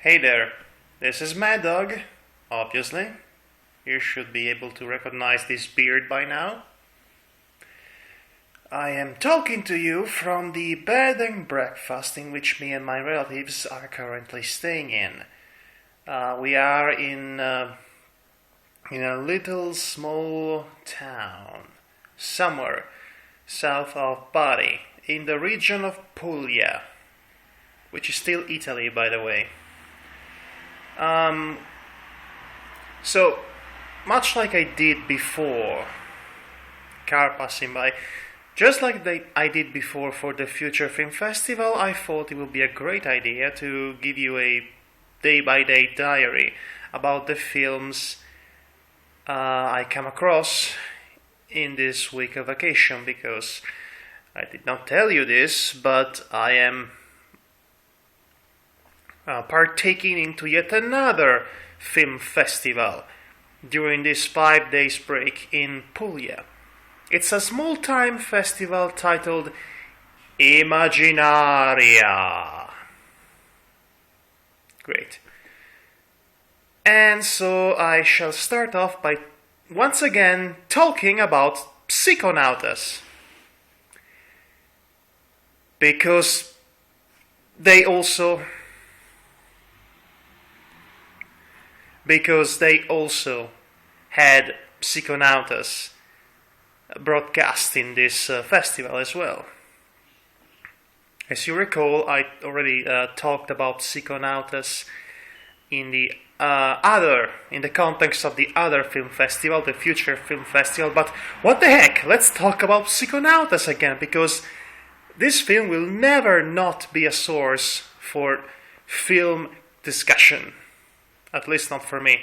Hey there, this is Madhog, obviously. You should be able to recognize this beard by now. I am talking to you from the bed and breakfast in which me and my relatives are currently staying in. We are in a little small town, somewhere south of Bari, in the region of Puglia, which is still Italy, by the way. So, much like I did before, car passing by, just like I did before for the Future Film Festival, I thought it would be a great idea to give you a day-by-day diary about the films I come across in this week of vacation, because I did not tell you this, but I am partaking into yet another film festival during this 5 days break in Puglia. It's a small-time festival titled Imaginaria. Great. And so I shall start off by once again talking about Psiconautas, because they also had Psychonautas broadcast in this festival as well. As you recall, I already talked about Psychonautas in the context of the other film festival, the Future Film Festival. But what the heck? Let's talk about Psychonautas again, because this film will never not be a source for film discussion. At least not for me.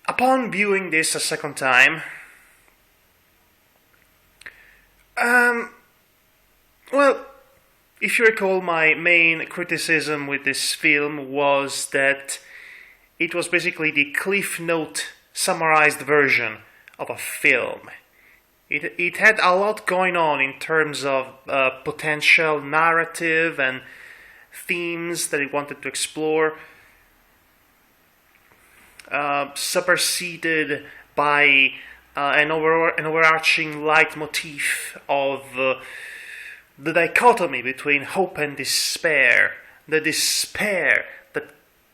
Upon viewing this a second time, if you recall, my main criticism with this film was that it was basically the Cliff Note summarized version of a film. It had a lot going on in terms of potential narrative and themes that it wanted to explore, superseded by an overarching leitmotif of the dichotomy between hope and despair, the despair that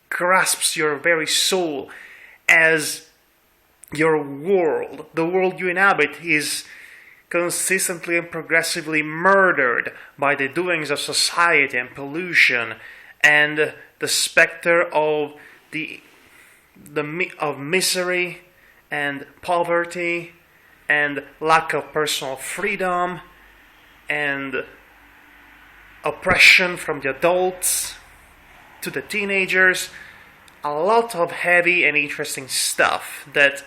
grasps your very soul as your world, the world you inhabit, is consistently and progressively murdered by the doings of society and pollution, and the specter of of misery and poverty and lack of personal freedom and oppression from the adults to the teenagers. A lot of heavy and interesting stuff that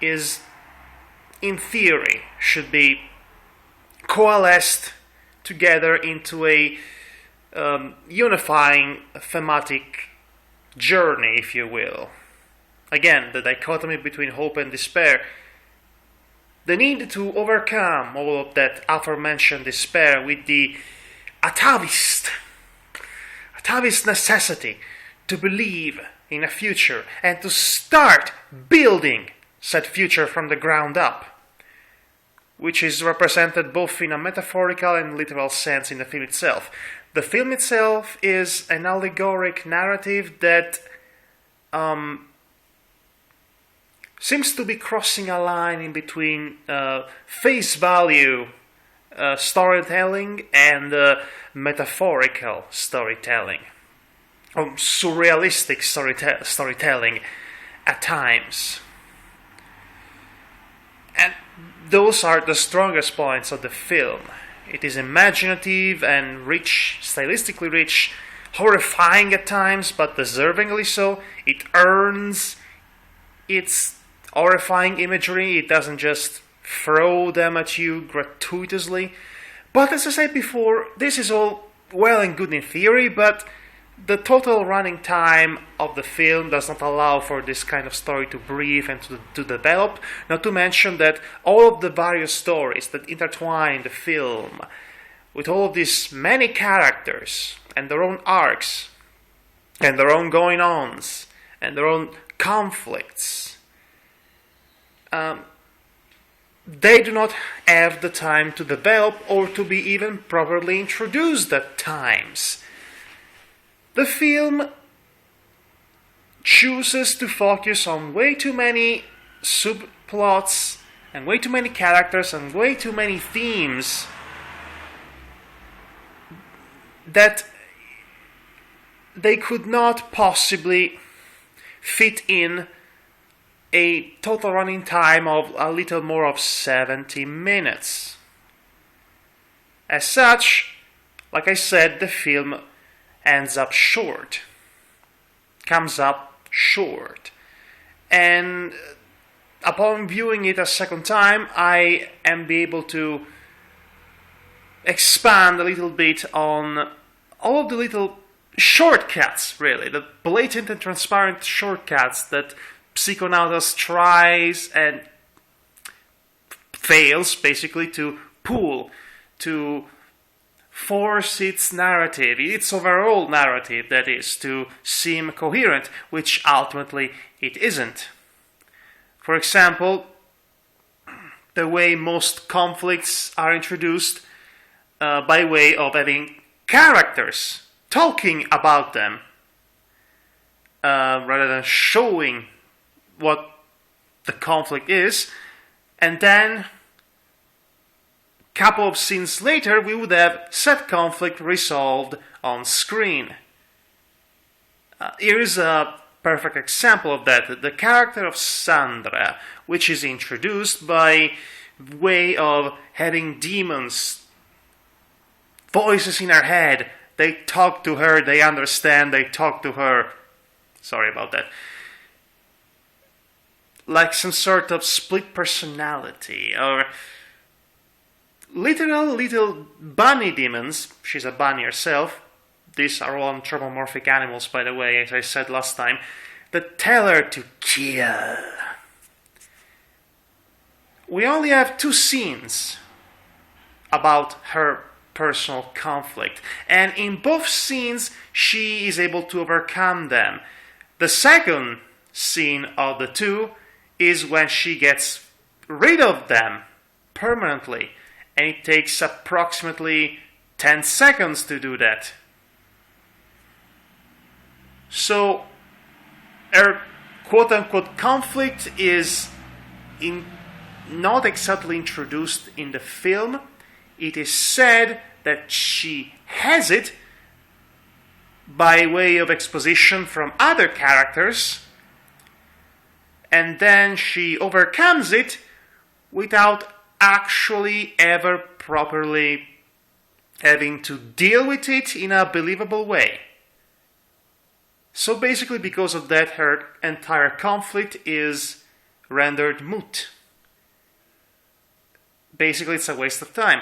is, in theory, should be coalesced together into a unifying thematic journey, if you will. Again, the dichotomy between hope and despair, the need to overcome all of that aforementioned despair with the atavist necessity to believe in a future and to start building said future from the ground up, which is represented both in a metaphorical and literal sense in the film itself. The film itself is an allegoric narrative that seems to be crossing a line in between face value storytelling and metaphorical storytelling, or surrealistic storytelling at times. And those are the strongest points of the film. It is imaginative and rich, stylistically rich, horrifying at times, but deservingly so. It earns its horrifying imagery. It doesn't just throw them at you gratuitously. But as I said before, this is all well and good in theory, but the total running time of the film does not allow for this kind of story to breathe and to develop, not to mention that all of the various stories that intertwine in the film, with all of these many characters and their own arcs, and their own going-ons and their own conflicts. They do not have the time to develop or to be even properly introduced at times. The film chooses to focus on way too many subplots and way too many characters and way too many themes that they could not possibly fit in a total running time of a little more of 70 minutes. As such, like I said, the film ends up short, comes up short. And upon viewing it a second time, I am able to expand a little bit on all of the little shortcuts, really, the blatant and transparent shortcuts that Psiconautas tries and fails, basically, to pull, to force its narrative, its overall narrative, that is, to seem coherent, which ultimately it isn't. For example, the way most conflicts are introduced by way of having characters talking about them rather than showing what the conflict is, and then a couple of scenes later we would have said conflict resolved on screen. Here is a perfect example of that. The character of Sandra, which is introduced by way of having demons, voices in her head. They talk to her, they understand, they talk to her. Sorry about that. Like some sort of split personality, or literal little bunny demons. She's a bunny herself. These are all anthropomorphic animals, by the way, as I said last time, that tell her to kill. We only have 2 scenes about her personal conflict, and in both scenes she is able to overcome them. The second scene of the 2 is when she gets rid of them permanently, and it takes approximately 10 seconds to do that. So her quote-unquote conflict is not exactly introduced in the film. It is said that she has it by way of exposition from other characters, and then she overcomes it without actually ever properly having to deal with it in a believable way. So basically, because of that, her entire conflict is rendered moot. Basically, it's a waste of time.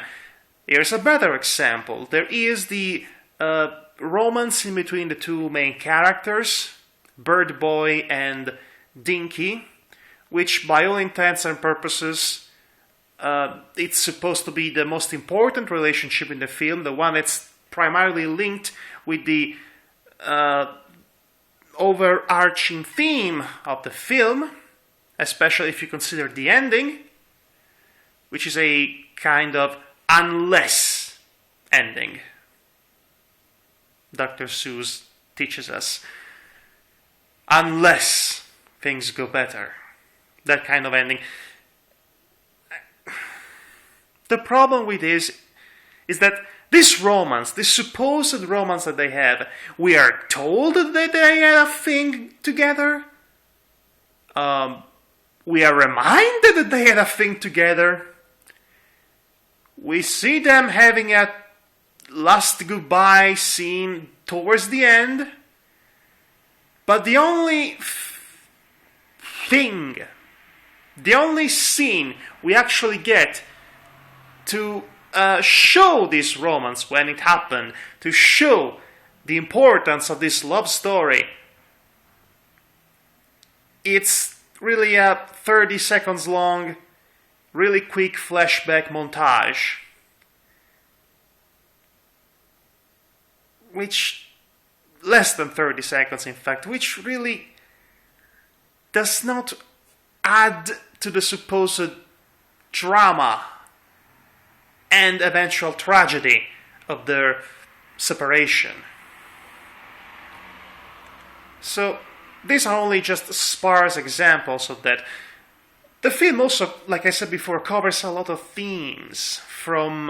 Here's a better example. There is the romance in between the 2 main characters, Bird Boy and Dinky, which by all intents and purposes, it's supposed to be the most important relationship in the film, the one that's primarily linked with the overarching theme of the film, especially if you consider the ending, which is a kind of unless ending. Dr. Seuss teaches us. Unless things go better. That kind of ending. The problem with this is that this romance, this supposed romance that they have, we are told that they had a thing together. We are reminded that they had a thing together. We see them having a last goodbye scene towards the end. But the only thing, the only scene we actually get to show this romance when it happened, to show the importance of this love story, it's really a 30 seconds long, really quick flashback montage, which less than 30 seconds in fact, which really does not add to the supposed drama and eventual tragedy of their separation. So these are only just sparse examples of that. The film also, like I said before, covers a lot of themes, from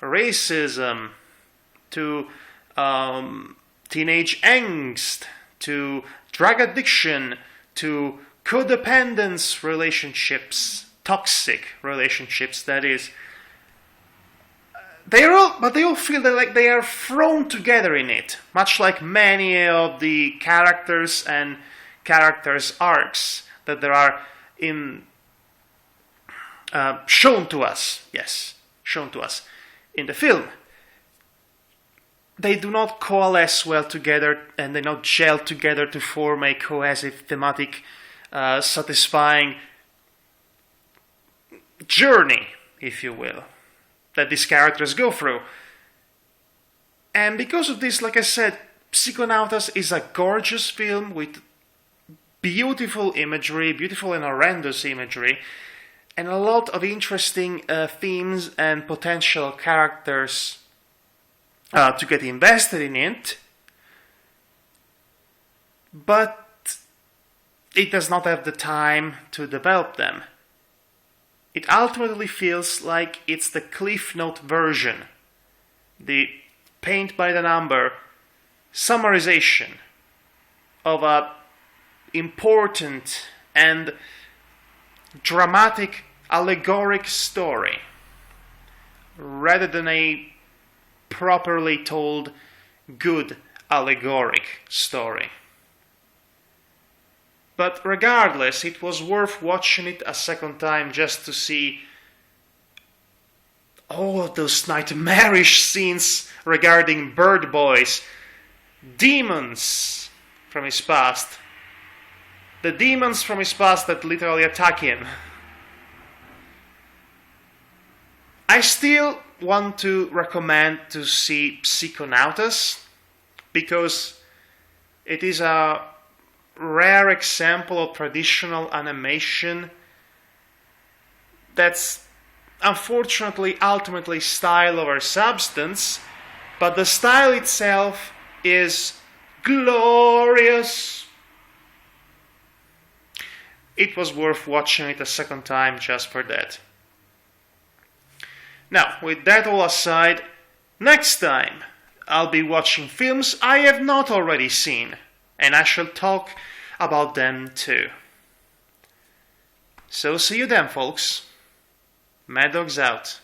racism to teenage angst, to drug addiction, to codependence relationships, toxic relationships, that is. They all feel that like they are thrown together in it, much like many of the characters and characters' arcs that there are in shown to us in the film. They do not coalesce well together, and they not gel together to form a cohesive, thematic, satisfying journey, if you will, that these characters go through. And because of this, like I said, Psychonautas is a gorgeous film with beautiful imagery, beautiful and horrendous imagery, and a lot of interesting themes and potential characters to get invested in it. But it does not have the time to develop them. It ultimately feels like it's the Cliff Note version, the paint by the number summarization of a important and dramatic allegoric story, rather than a properly told good allegoric story. But regardless, it was worth watching it a second time just to see all of those nightmarish scenes regarding bird boys, demons from his past. The demons from his past that literally attack him. I still want to recommend to see Psiconautas, because it is a rare example of traditional animation that's unfortunately ultimately style over substance, but the style itself is glorious. It was worth watching it a second time just for that. Now, with that all aside, next time I'll be watching films I have not already seen, and I shall talk about them too. So see you then, folks. Madhog's out.